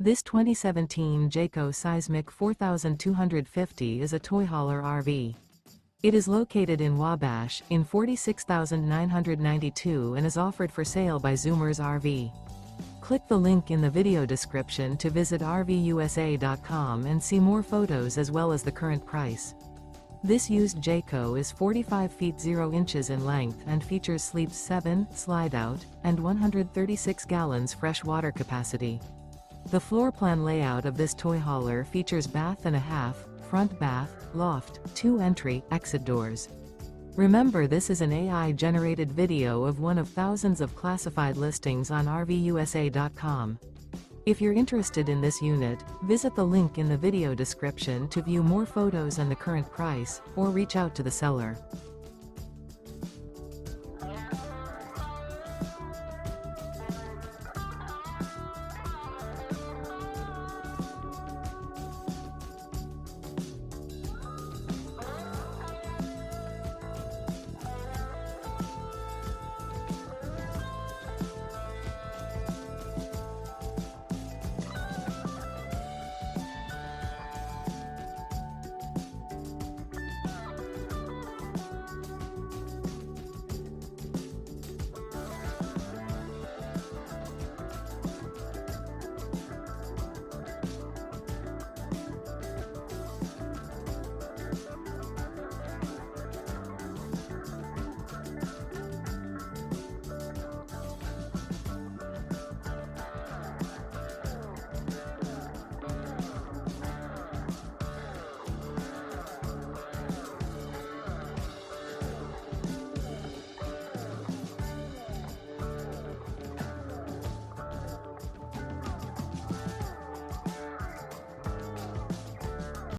This 2017 Jayco Seismic 4250 is a toy hauler RV. It is located in Wabash, in 46,992 and is offered for sale by Zoomers RV. Click the link in the video description to visit RVUSA.com and see more photos as well as the current price. This used Jayco is 45 feet 0 inches in length and features sleeps 7, Slideout, and 136 gallons fresh water capacity. The floor plan layout of this toy hauler features bath and a half, front bath, loft, 2 entry, exit doors. Remember, this is an AI-generated video of one of thousands of classified listings on RVUSA.com. If you're interested in this unit, visit the link in the video description to view more photos and the current price, or reach out to the seller.